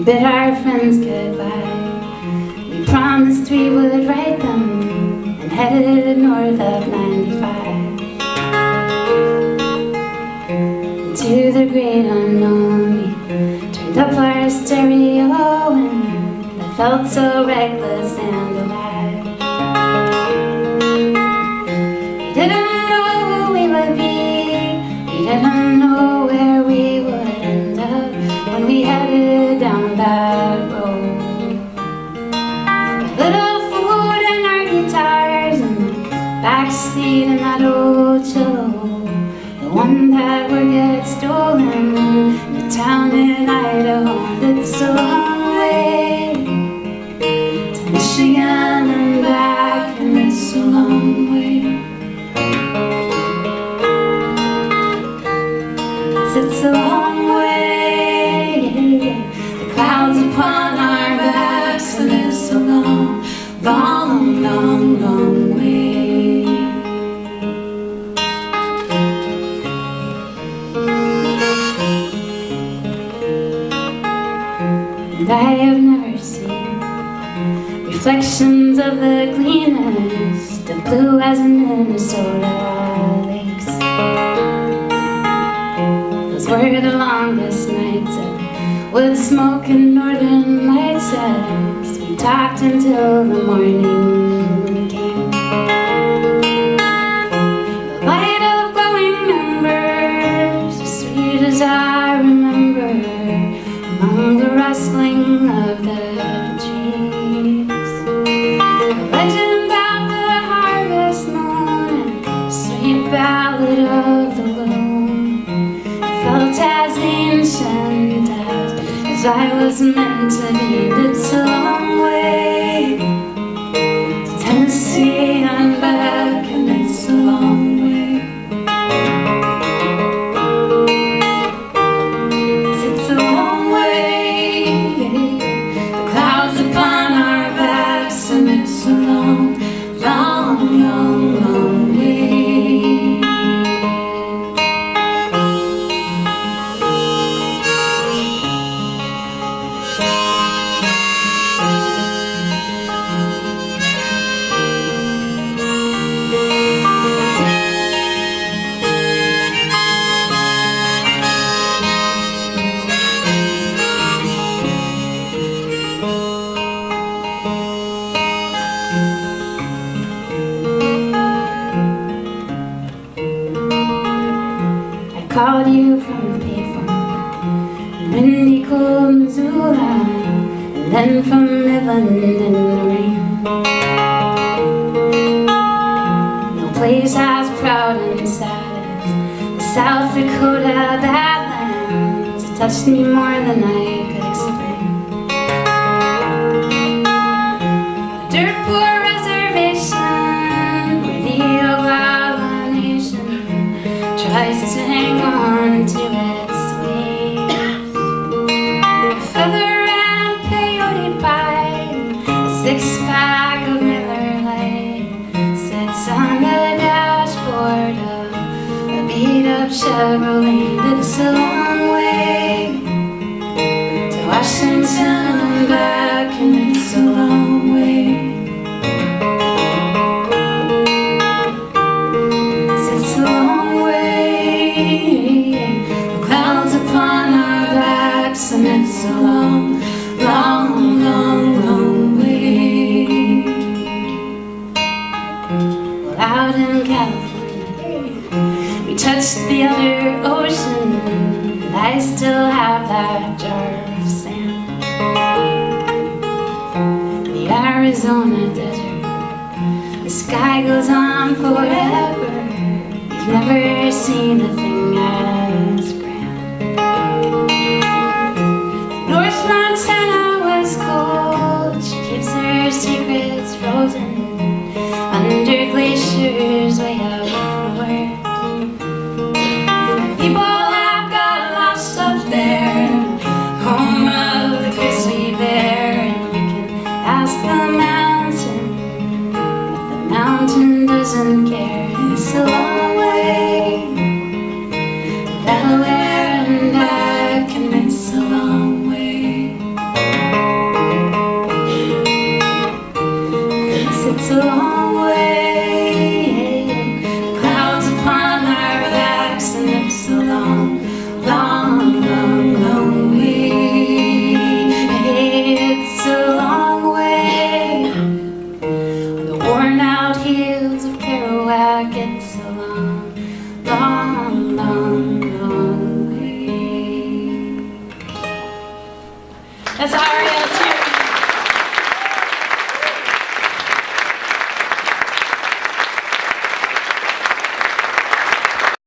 We bid our friends goodbye. We promised we would write them and headed north of 95 to the great unknown. We turned up our stereo and I felt so reckless and alive. We didn't know who we would be, we didn't know where we would end up when we headed down that road. With little food and our guitars in the backseat in that old cello, the one that would get stolen in the town in Idaho. And it's a long way to Michigan and back, and it's a long way. It's a long way, the clouds upon our backs, and it's a long, long, long, long way. And I have never seen reflections of the cleanest of blue as in Minnesota lakes. Those were the longest nights of wood smoke and northern lights as we talked until the morning came. The light of glowing embers, as sweet as I remember, among the rustling of the trees. The legend of the harvest moon and sweet ballad of the loon felt as ancient as I was meant to be. It's a long way to Tennessee and back, and it's a long way. It's a long way, the clouds upon our backs, and it's a long, long, long, long way. Called you from the payphone in windy cold Missoula, and then from Midland in the rain. No place as proud and sad as the South Dakota Badlands. It touched me more than I could explain. A dirt poor reservation where the Oglala Nation tries to hang on to its ways. A feather and peyote pie, a six-pack of Miller Lite sits on the dashboard of a beat-up Chevrolet. It's a long way to Washington and back, and it's a long way. It's a long way, the clouds upon our backs, and it's a long, long, long, long way. Well, out in California, we touched the other ocean, and I still have that jar of sand. The Arizona desert, the sky goes on forever. You've never seen a thing as grand. North Montana was cold, she keeps her secrets frozen under glaciers way up north. People have got lost up there, home of the grizzly bear, and you can ask the mountain, but the mountain doesn't care. It's a long way to Delaware and back, and it's a long way. That's Ariel.